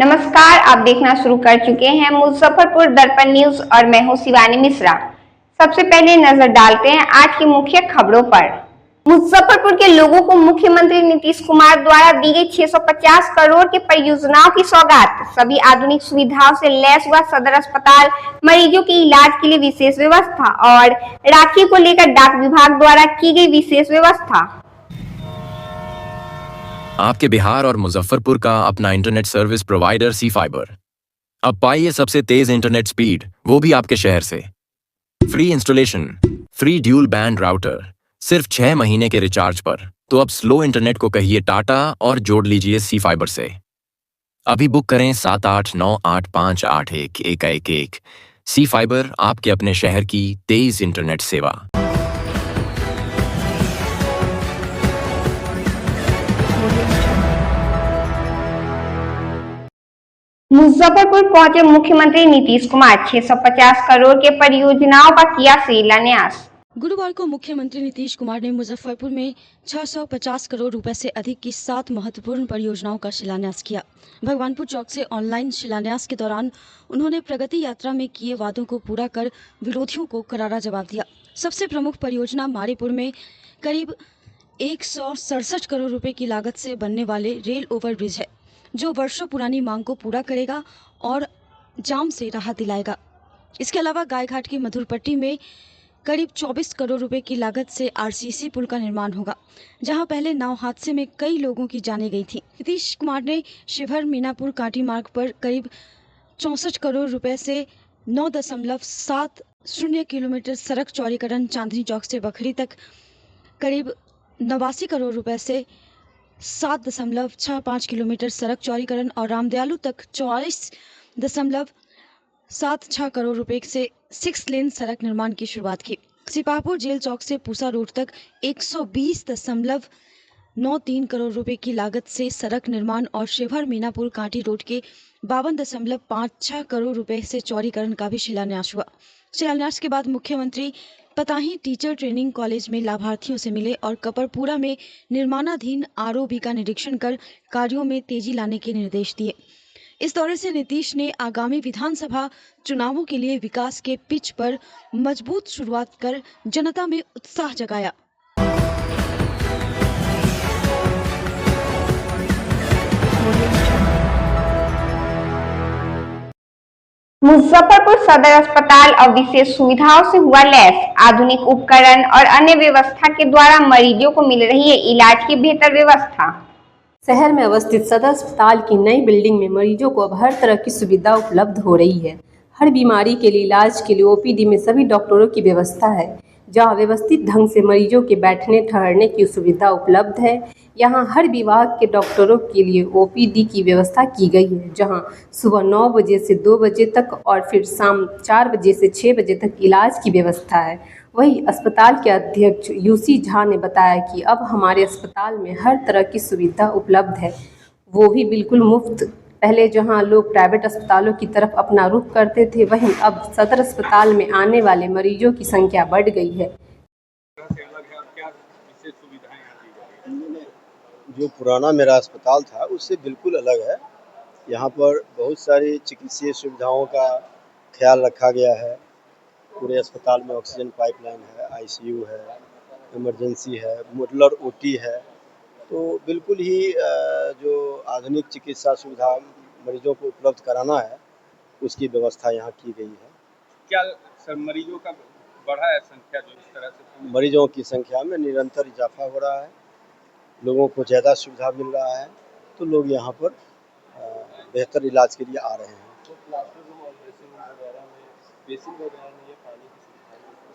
नमस्कार, आप देखना शुरू कर चुके हैं मुजफ्फरपुर दर्पण न्यूज और मैं हूं शिवानी मिश्रा। सबसे पहले नजर डालते हैं आज की मुख्य खबरों पर। मुजफ्फरपुर के लोगों को मुख्यमंत्री नीतीश कुमार द्वारा दी गई 650 करोड़ की परियोजनाओं की सौगात। सभी आधुनिक सुविधाओं से लैस हुआ सदर अस्पताल, मरीजों के इलाज के लिए विशेष व्यवस्था और राखी को लेकर डाक विभाग द्वारा की गई विशेष व्यवस्था। आपके बिहार और मुजफ्फरपुर का अपना internet service provider C fibre. अब पाइए सबसे तेज इंटरनेट स्पीड, वो भी आपके शहर से। Free installation, free dual band router, सिर्फ 6 महीने के रिचार्ज पर। तो अब स्लो इंटरनेट को कहिए टाटा और जोड़ लीजिए सी फाइबर से। अभी बुक करें 7898581111। सी फाइबर, आपके अपने शहर की तेज इंटरनेट सेवा। मुजफ्फरपुर पहुंचे मुख्यमंत्री नीतीश कुमार। 650 करोड़ के परियोजनाओं का किया शिलान्यास। गुरुवार को मुख्यमंत्री नीतीश कुमार ने मुजफ्फरपुर में 650 करोड़ रुपए से अधिक की 7 महत्वपूर्ण परियोजनाओं का शिलान्यास किया। भगवानपुर चौक से ऑनलाइन शिलान्यास के दौरान उन्होंने प्रगति यात्रा में किए वादों को पूरा कर विरोधियों को करारा जवाब दिया। सबसे प्रमुख परियोजना मारेपुर में करीब 167 करोड़ रुपए की लागत से बनने वाले रेल ओवरब्रिज है, जो वर्षों पुरानी मांग को पूरा करेगा और जाम से राहत दिलाएगा। इसके अलावा गायघाट की मधुरपट्टी में करीब 24 करोड़ रुपए की लागत से आरसीसी पुल का निर्माण होगा, जहां पहले नाव हादसे में कई लोगों की जानें गई थी। नीतीश कुमार ने शिवहर मीनापुर कांटी मार्ग पर करीब 64 करोड़ रुपए से 9.70 किलोमीटर सड़क चौड़ीकरण, चांदनी चौक से बखरी तक करीब 89 करोड़ रुपए से 7.65 किलोमीटर सड़क चौड़ीकरण और रामदयालु तक 44.76 करोड़ रुपए से 6 लेन सड़क निर्माण की शुरुआत की। सिपाहपुर जेल चौक से पूसा रोड तक 120.93 करोड़ रुपए की लागत से सड़क निर्माण और शिवहर मीनापुर कांटी रोड के 52.56 करोड़ रुपए से चौड़ीकरण का भी शिलान्यास हुआ। शिलान्यास के बाद मुख्यमंत्री पताही टीचर ट्रेनिंग कॉलेज में लाभार्थियों से मिले और कपरपुरा में निर्माणाधीन आरओबी का निरीक्षण कर कार्यों में तेजी लाने के निर्देश दिए। इस दौरे से नीतीश ने आगामी विधानसभा चुनावों के लिए विकास के पिच पर मजबूत शुरुआत कर जनता में उत्साह जगाया। मुजफ्फरपुर सदर अस्पताल अब विशेष सुविधाओं से हुआ लैस। आधुनिक उपकरण और अन्य व्यवस्था के द्वारा मरीजों को मिल रही है इलाज की बेहतर व्यवस्था। शहर में अवस्थित सदर अस्पताल की नई बिल्डिंग में मरीजों को अब हर तरह की सुविधा उपलब्ध हो रही है। हर बीमारी के लिए इलाज के लिए ओपीडी में सभी डॉक्टरों की व्यवस्था है, जहां व्यवस्थित ढंग से मरीजों के बैठने ठहरने की सुविधा उपलब्ध है। यहां हर विभाग के डॉक्टरों के लिए ओपीडी की व्यवस्था की गई है, जहां सुबह 9 बजे से 2 बजे तक और फिर शाम 4 बजे से 6 बजे तक इलाज की व्यवस्था है। वहीं अस्पताल के अध्यक्ष यूसी झा ने बताया कि अब हमारे अस्पताल में हर तरह की सुविधा उपलब्ध है, वो भी बिल्कुल मुफ्त। पहले जहां लोग प्राइवेट अस्पतालों की तरफ अपना रुख करते थे, वहीं अब सदर अस्पताल में आने वाले मरीजों की संख्या बढ़ गई है। जो पुराना मेरा अस्पताल था उससे बिल्कुल अलग है। यहाँ पर बहुत सारी चिकित्सीय सुविधाओं का ख्याल रखा गया है। पूरे अस्पताल में ऑक्सीजन पाइपलाइन है, आईसीयू है, इमरजेंसी है, मॉड्यूलर ओटी है। तो बिल्कुल ही जो आधुनिक चिकित्सा सुविधा मरीजों को उपलब्ध कराना है, उसकी व्यवस्था यहाँ की गई है। क्या सर मरीजों का बढ़ा है संख्या? जो इस तरह से मरीजों की संख्या में निरंतर इजाफा हो रहा है, लोगों को ज़्यादा सुविधा मिल रहा है, तो लोग यहाँ पर बेहतर इलाज के लिए आ रहे हैं।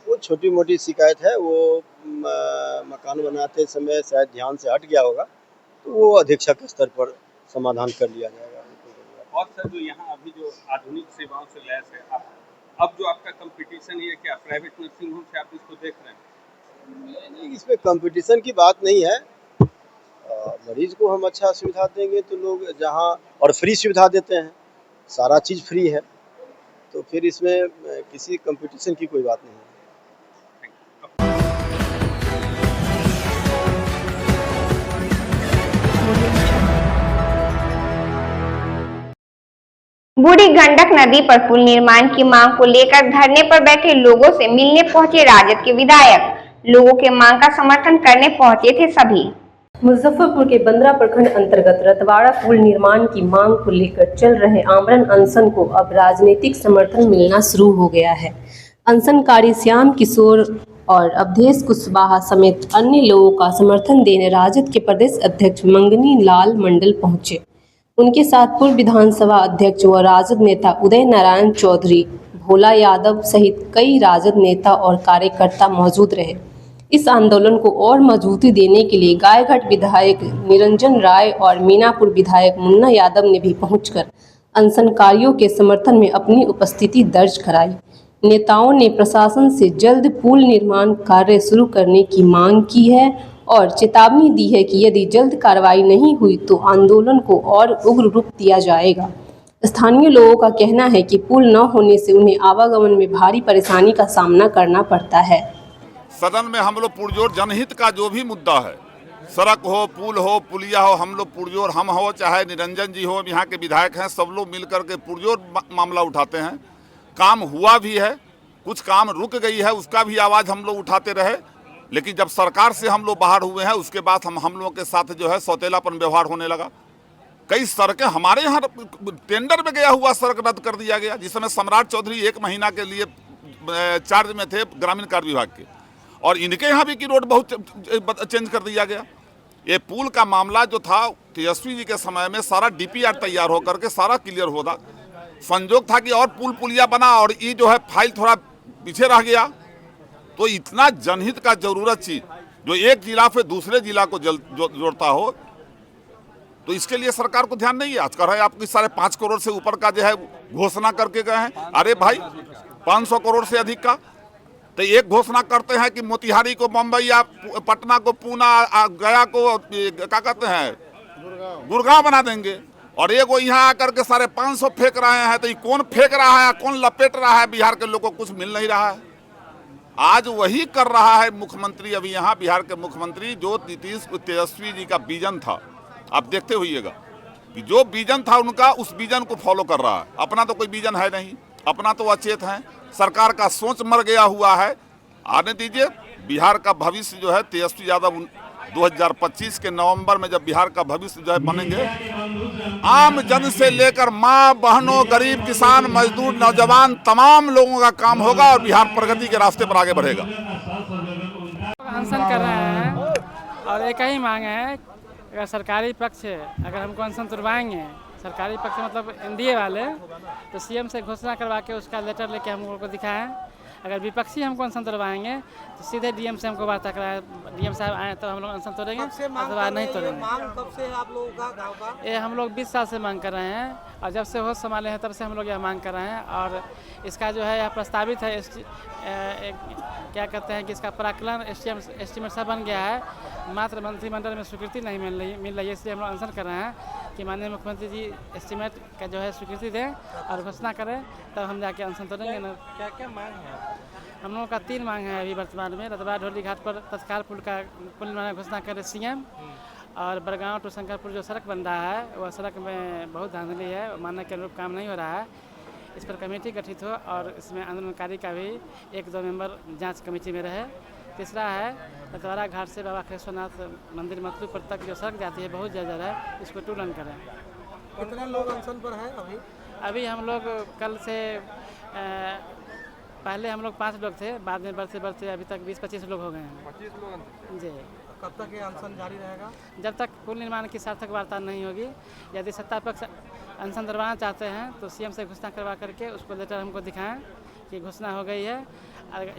वो छोटी मोटी शिकायत है, वो मकान बनाते समय शायद ध्यान से हट गया होगा, तो वो अधीक्षक स्तर पर समाधान कर लिया जाएगा। और सर जो यहाँ अभी जो आधुनिक सेवाओं से लैस है, अब जो आपका कंपटीशन है, क्या प्राइवेट नर्सिंग होम से आप इसको देख रहे हैं? नहीं, इसमें कंपटीशन की बात नहीं है। मरीज को हम अच्छा सुविधा देंगे तो लोग जहाँ और फ्री सुविधा देते हैं, सारा चीज़ फ्री है, तो फिर इसमें किसी कंपटीशन की कोई बात नहीं है। बूढ़ी गंडक नदी पर पुल निर्माण की मांग को लेकर धरने पर बैठे लोगों से मिलने पहुंचे राजद के विधायक। लोगों के मांग का समर्थन करने पहुंचे थे सभी। मुजफ्फरपुर के बंदरा प्रखंड अंतर्गत रतवाड़ा पुल निर्माण की मांग को लेकर चल रहे आमरण अनशन को अब राजनीतिक समर्थन मिलना शुरू हो गया है। अनशनकारी श्याम किशोर और अवधेश कुशवाहा समेत अन्य लोगों का समर्थन देने राजद के प्रदेश अध्यक्ष मंगनी लाल मंडल पहुंचे। उनके साथ पूर्व विधानसभा अध्यक्ष व राजद नेता उदय नारायण चौधरी, भोला यादव सहित कई राजद नेता और कार्यकर्ता मौजूद रहे। इस आंदोलन को और मजबूती देने के लिए गायघाट विधायक निरंजन राय और मीनापुर विधायक मुन्ना यादव ने भी पहुंचकर अनशनकारियों के समर्थन में अपनी उपस्थिति दर्ज कराई। नेताओं ने प्रशासन से जल्द पुल निर्माण कार्य शुरू करने की मांग की है और चेतावनी दी है कि यदि जल्द कार्रवाई नहीं हुई तो आंदोलन को और उग्र रूप दिया जाएगा। स्थानीय लोगों का कहना है कि पुल न होने से उन्हें आवागमन में भारी परेशानी का सामना करना पड़ता है। सदन में हम लोग पुरजोर जनहित का जो भी मुद्दा है, सड़क हो, पुल हो, पुलिया हो, हम लोग पुरजोर, हम हो चाहे निरंजन जी हो, यहाँ के विधायक हैं, सब लोग मिलकर के पुरजोर मामला उठाते हैं। काम हुआ भी है, कुछ काम रुक गई है, उसका भी आवाज़ हम लोग उठाते रहे। लेकिन जब सरकार से हम लोग बाहर हुए हैं उसके बाद हम लोगों के साथ जो है सौतेलापन व्यवहार होने लगा। कई सड़कें हमारे यहाँ टेंडर में गया हुआ सड़क रद्द कर दिया गया। जिस समय सम्राट चौधरी 1 महीना के लिए चार्ज में थे ग्रामीण कार्य विभाग के, और इनके यहाँ भी की रोड बहुत चेंज कर दिया गया। ये पुल का मामला जो था तेजस्वी जी के समय में सारा DPR तैयार होकर के सारा क्लियर होता। संजोग था कि और पुल पुलिया बना और ये जो है फाइल थोड़ा पीछे रह गया। तो इतना जनहित का जरूरत चीज जो एक जिला से दूसरे जिला को जोड़ता हो, तो इसके लिए सरकार को ध्यान नहीं है। आज कर रहे आपकी 5.5 करोड़ से ऊपर का जो है घोषणा करके गए हैं। अरे भाई 500 करोड़ से अधिक का तो एक घोषणा करते हैं कि मोतिहारी को बम्बई या पटना को पूना, गया को क्या कहते हैं गुड़गांव बना देंगे, और एक वो यहाँ आकर के 550 फेंक रहे हैं। तो ये कौन फेंक रहा है, कौन लपेट रहा है? बिहार के लोगों को कुछ मिल नहीं रहा है। आज वही कर रहा है मुख्यमंत्री, अभी यहाँ बिहार के मुख्यमंत्री जो तेजस्वी जी का विजन था, आप देखते होइएगा कि जो विजन था उनका, उस विजन को फॉलो कर रहा है। अपना तो कोई विजन है नहीं, अपना तो अचेत है, सरकार का सोच मर गया हुआ है। आने दीजिए, बिहार का भविष्य जो है तेजस्वी यादव 2025 के नवंबर में जब बिहार का भविष्य जो है बनेंगे, आम जन से लेकर माँ बहनों, गरीब किसान, मजदूर, नौजवान, तमाम लोगों का काम होगा और बिहार प्रगति के रास्ते पर आगे बढ़ेगा। अनशन कर रहे हैं और एक ही मांग है, अगर सरकारी पक्ष अगर हमको अनशन तुड़वाएंगे, सरकारी पक्ष मतलब NDA वाले, तो CM से घोषणा करवा के उसका लेटर लेके हम लोग को दिखाएं। अगर विपक्षी हमको अनशन तोड़वाएंगे तो सीधे DM से हमको वार्ता कराए, DM साहब आए तो हम लोग अनशन तोड़ेंगे, अथवा नहीं तोड़ेंगे। कब से आप लोगों का गाँव का? ये हम लोग 20 साल से मांग कर रहे हैं और जब से होश संभाले हैं तब से हम लोग यह मांग कर रहे हैं। और इसका जो है यह प्रस्तावित है, क्या कहते हैं कि इसका प्राक्कलन एस्टीमेट सब बन गया है, मात्र मंत्रिमंडल में स्वीकृति नहीं मिल रही है। इसलिए हम लोग अनशन कर रहे हैं कि माननीय मुख्यमंत्री जी एस्टीमेट का जो है स्वीकृति दें और घोषणा करें, तब हम जाके अनशन तोड़ेंगे। ना क्या क्या मांग है? हम लोगों का 3 मांग है अभी वर्तमान में। रतवा ढोली घाट पर तत्काल पुल निर्माण घोषणा करे CM, और बड़गांव टू शंकरपुर जो सड़क बन रहा है वह सड़क में बहुत धांधली है, मानने के अनुरूप काम नहीं हो रहा है। इस पर कमेटी गठित हो और इसमें आंदोलनकारी का भी 1-2 मेंबर जांच कमेटी में रहे। तीसरा है रतवाड़ा घाट से बाबा केशवनाथ मंदिर मतलूपुर तक जो सड़क जाती है बहुत जर्जर है, इसको 2 लेन करें। कितने लोग अनशन पर हैं अभी? अभी हम लोग कल से पहले हम लोग 5 लोग थे, बाद में बढ़ते बढ़ते अभी तक 20-25 लोग हो गए हैं। 25 लोग जी। कब तक ये अनशन जारी रहेगा? जब तक पुल निर्माण की सार्थक वार्ता नहीं होगी। यदि सत्ता पक्ष अनशन दरवाना चाहते हैं तो CM से घोषणा करवा करके उसको लेटर हमको दिखाएं कि घोषणा हो गई है।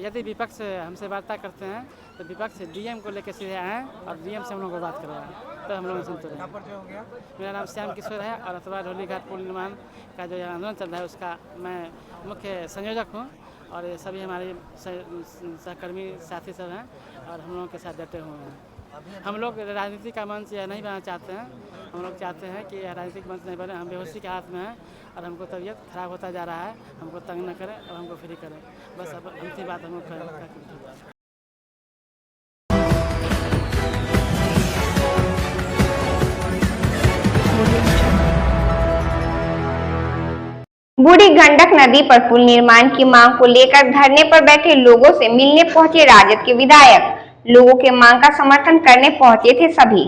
यदि विपक्ष हमसे वार्ता करते हैं तो विपक्ष DM को लेकर सीधे आएँ और DM से हम लोग को बात करवाएं, तो हम लोग अनशन तोड़ें। क्या परिचय हो गया? मेरा नाम श्याम किशोर है और रतवा ढोली घाट पुल निर्माण का जो आंदोलन चल रहा है उसका मैं मुख्य संयोजक हूँ, और ये सभी हमारे सहकर्मी साथी सब हैं और हम लोगों के साथ डटे हुए हैं। हम लोग राजनीति का मंच यह नहीं बनाना चाहते हैं। हम लोग चाहते हैं कि यह राजनीतिक मंच नहीं बने। हम बेहोशी के हाथ में हैं और हमको तबीयत खराब होता जा रहा है, हमको तंग न करें और हमको फ्री करें, बस अब अंतिम बात हम लोग बूढ़ी गंडक नदी पर पुल निर्माण की मांग को लेकर धरने पर बैठे लोगों से मिलने पहुंचे राजद के विधायक। लोगों के मांग का समर्थन करने पहुंचे थे सभी।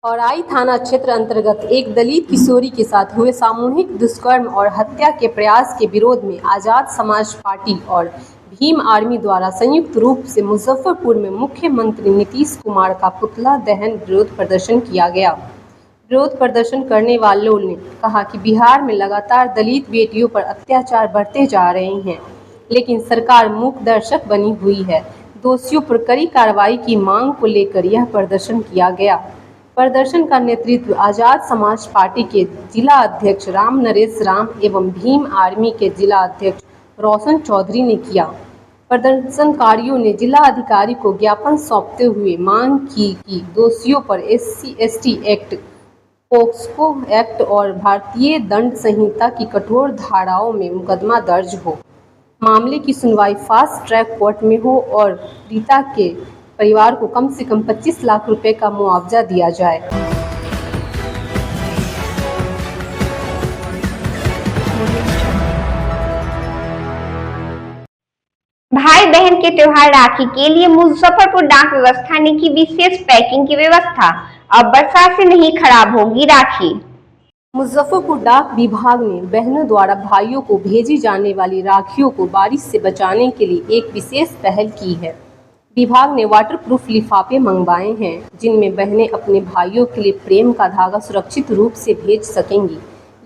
औराई थाना क्षेत्र अंतर्गत एक दलित किशोरी के साथ हुए सामूहिक दुष्कर्म और हत्या के प्रयास के विरोध में आजाद समाज पार्टी और भीम आर्मी द्वारा संयुक्त रूप से मुजफ्फरपुर में मुख्यमंत्री नीतीश कुमार का पुतला दहन विरोध प्रदर्शन किया गया। विरोध प्रदर्शन करने वालों ने कहा कि बिहार में लगातार दलित बेटियों पर अत्याचार बढ़ते जा रहे हैं, लेकिन सरकार मूक दर्शक बनी हुई है। दोषियों पर कड़ी कार्रवाई की मांग को लेकर यह प्रदर्शन किया गया। प्रदर्शन का नेतृत्व आजाद समाज पार्टी के जिला अध्यक्ष राम नरेश राम एवं भीम आर्मी के जिला अध्यक्ष रोशन चौधरी ने किया। प्रदर्शनकारियों ने जिला अधिकारी को ज्ञापन सौंपते हुए मांग की कि दोषियों पर SC/ST एक्ट, पोक्सो एक्ट और भारतीय दंड संहिता की कठोर धाराओं में मुकदमा दर्ज हो, मामले की सुनवाई फास्ट ट्रैक कोर्ट में हो और रीता के परिवार को कम से कम 25 लाख रुपए का मुआवजा दिया जाए। भाई बहन के त्योहार राखी के लिए मुजफ्फरपुर डाक व्यवस्था ने की विशेष पैकिंग की व्यवस्था। अब बरसात से नहीं खराब होगी राखी। मुजफ्फरपुर डाक विभाग ने बहनों द्वारा भाइयों को भेजी जाने वाली राखियों को बारिश से बचाने के लिए एक विशेष पहल की है। विभाग ने वाटरप्रूफ लिफाफे मंगवाए हैं, जिनमें बहनें अपने भाइयों के लिए प्रेम का धागा सुरक्षित रूप से भेज सकेंगी।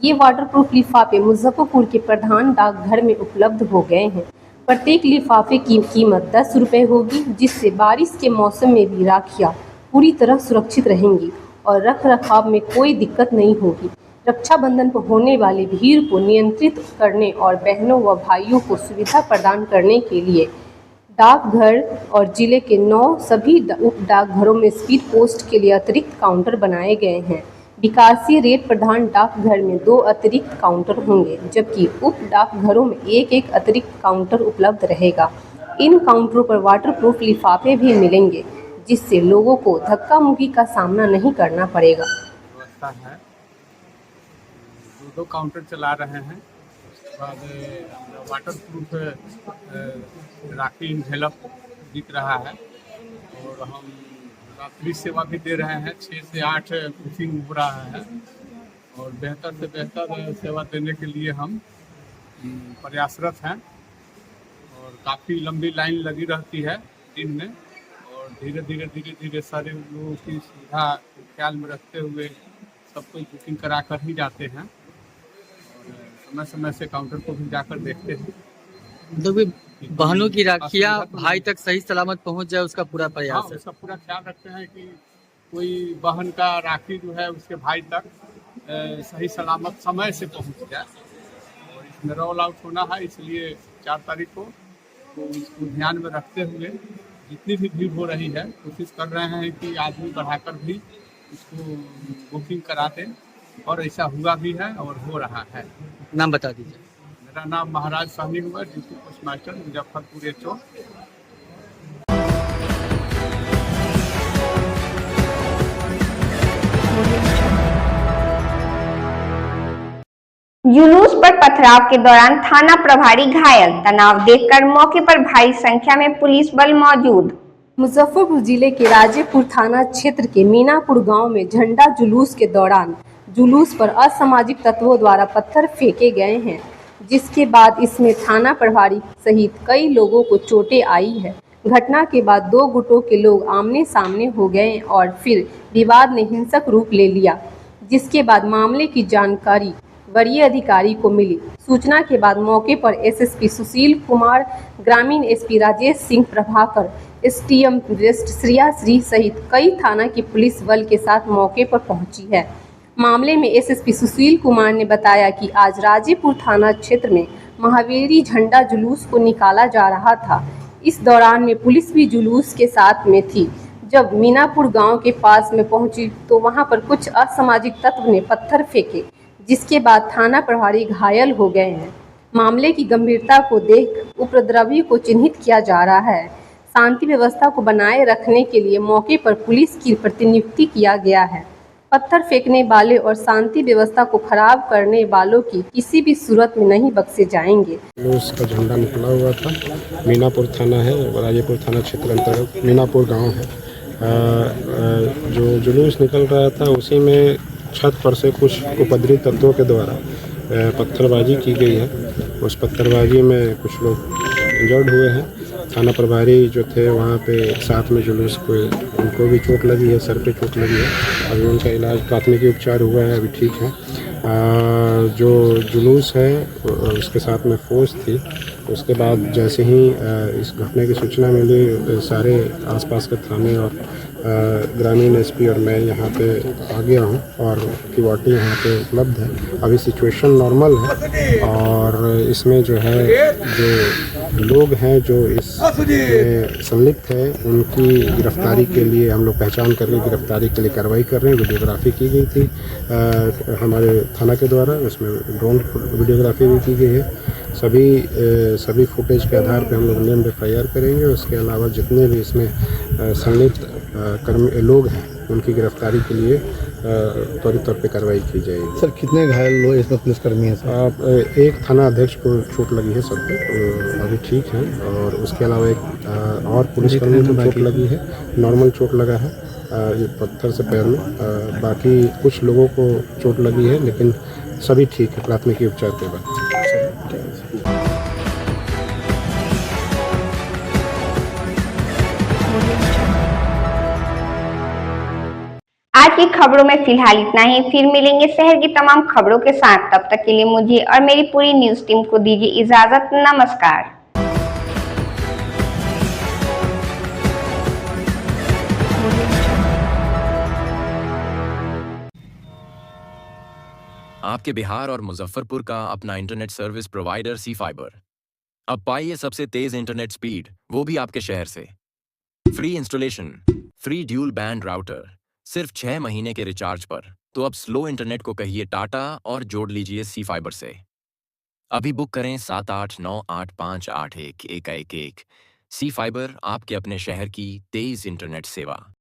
ये वाटरप्रूफ लिफाफे मुजफ्फरपुर के प्रधान डाकघर में उपलब्ध हो गए हैं। प्रत्येक लिफाफे की कीमत 10 रुपये होगी, जिससे बारिश के मौसम में भी राखियाँ पूरी तरह सुरक्षित रहेंगी और रख रखाव में कोई दिक्कत नहीं होगी। रक्षाबंधन पर होने वाली भीड़ को नियंत्रित करने और बहनों व भाइयों को सुविधा प्रदान करने के लिए डाकघर और जिले के 9 सभी उप डाकघरों में स्पीड पोस्ट के लिए अतिरिक्त काउंटर बनाए गए हैं। विकासीय रेट प्रधान डाकघर में 2 अतिरिक्त काउंटर होंगे, जबकि उप डाकघरों में एक अतिरिक्त काउंटर उपलब्ध रहेगा। इन काउंटरों पर वाटरप्रूफ लिफाफे भी मिलेंगे, जिससे लोगों को धक्का मुक्की का सामना नहीं करना पड़ेगा। व्यवस्था है, 2 काउंटर चला रहे हैं। उसके बाद वाटरप्रूफ राखी इन्वेलप बिक रहा है और हम रात्रि सेवा भी दे रहे हैं। 6 से 8 बुकिंग हो रहा है और बेहतर से बेहतर सेवा देने के लिए हम प्रयासरत हैं और काफ़ी लंबी लाइन लगी रहती है दिन में और धीरे धीरे सारे लोगों की सुविधा को ख्याल में रखते हुए सब कोई बुकिंग करा कर ही जाते हैं और समय से काउंटर को भी जाकर देखते हैं। मतलब बहनों की राखियाँ भाई तक सही सलामत पहुंच जाए, उसका पूरा प्रयास है। उसका पूरा ख्याल रखते हैं कि कोई बहन का राखी जो है उसके भाई तक सही सलामत समय से पहुंच जाए और इसमें रोल आउट होना है, इसलिए 4 तारीख को तो इसको ध्यान में रखते हुए जितनी भी भीड़ हो रही है कोशिश कर रहे हैं कि आदमी बढ़ाकर भी इसको बुकिंग करा दें और ऐसा हुआ भी है और हो रहा है। नाम बता दीजिए। मेरा नाम महाराज साहनी हुआ, duty post master Muzaffarpur HO। जुलूस पर पथराव के दौरान थाना प्रभारी घायल। तनाव देखकर मौके पर भारी संख्या में पुलिस बल मौजूद। मुजफ्फरपुर जिले के राजेपुर थाना क्षेत्र के मीनापुर गांव में झंडा जुलूस के दौरान जुलूस पर असामाजिक तत्वों द्वारा पत्थर फेंके गए हैं, जिसके बाद इसमें थाना प्रभारी सहित कई लोगों को चोटें आई है। घटना के बाद 2 गुटों के लोग आमने सामने हो गए और फिर विवाद ने हिंसक रूप ले लिया, जिसके बाद मामले की जानकारी वरीय अधिकारी को मिली। सूचना के बाद मौके पर SSP सुशील कुमार, ग्रामीण SP Rajesh Singh Prabhakar, STM west Shriya Shri सहित कई थाना की पुलिस बल के साथ मौके पर पहुंची है। मामले में SSP सुशील कुमार ने बताया कि आज राजेपुर थाना क्षेत्र में महावीरी झंडा जुलूस को निकाला जा रहा था। इस दौरान में पुलिस भी जुलूस के साथ में थी। जब मीनापुर गांव के पास में पहुंची तो वहां पर कुछ असामाजिक तत्व ने पत्थर फेंके, जिसके बाद थाना प्रभारी घायल हो गए हैं। मामले की गंभीरता को देख उपद्रवी को चिन्हित किया जा रहा है। शांति व्यवस्था को बनाए रखने के लिए मौके पर पुलिस की प्रतिनियुक्ति किया गया है। पत्थर फेंकने वाले और शांति व्यवस्था को खराब करने वालों की किसी भी सूरत में नहीं बख्शे जाएंगे। जुलूस का झंडा निकला हुआ था। मीनापुर थाना है, राजेपुर थाना क्षेत्र अंतर्गत मीनापुर गांव है। जो जुलूस निकल रहा था उसी में छत पर से कुछ उपद्रवी तत्वों के द्वारा पत्थरबाजी की गई है। उस पत्थरबाजी में कुछ लोग इंजर्ड हुए हैं। थाना प्रभारी जो थे वहाँ पे साथ में जुलूस को उनको भी चोट लगी है, सर पे चोट लगी है। अभी उनका इलाज प्राथमिक उपचार हुआ है, अभी ठीक है। जो जुलूस है उसके साथ में फौज थी। उसके बाद जैसे ही इस घटना की सूचना मिली, सारे आसपास के थाने और ग्रामीण एसपी और मैं यहाँ पे आ गया हूँ और किवाटी यहाँ पे उपलब्ध है। अभी सिचुएशन नॉर्मल है और इसमें जो है जो लोग हैं जो इस संलिप्त है उनकी गिरफ्तारी के लिए हम लोग पहचान करके गिरफ्तारी के लिए कार्रवाई कर रहे हैं। वीडियोग्राफी की गई थी हमारे थाना के द्वारा, उसमें ड्रोन वीडियोग्राफी भी की गई है। सभी फुटेज के आधार पर हम लोग नेम्ड FIR करेंगे। उसके अलावा जितने भी इसमें संलिप्त कर्मी लोग हैं उनकी गिरफ्तारी के लिए त्वरित तौर पे कार्रवाई की जाएगी। सर कितने घायल लोग इसमें पुलिसकर्मी हैं सर? एक थाना अध्यक्ष को चोट लगी है सर पे, अभी ठीक है। और उसके अलावा एक और पुलिसकर्मी को चोट लगी है, नॉर्मल चोट लगा है ये पत्थर से पैर में। बाकी कुछ लोगों को चोट लगी है लेकिन सभी ठीक है प्राथमिक उपचार के बाद। आज की खबरों में फिलहाल इतना ही। फिर मिलेंगे शहर की तमाम खबरों के साथ। तब तक के लिए मुझे और मेरी पूरी न्यूज टीम को दीजिए इजाजत। नमस्कार। आपके बिहार और मुजफ्फरपुर का अपना internet service provider C fibre. अब पाइए सबसे तेज इंटरनेट स्पीड, वो भी आपके शहर से। Free installation, free dual band router, सिर्फ 6 महीने के रिचार्ज पर। तो अब स्लो इंटरनेट को कहिए टाटा और जोड़ लीजिए सी फाइबर से। अभी बुक करें 7898581111। सी फाइबर, आपके अपने शहर की तेज इंटरनेट सेवा।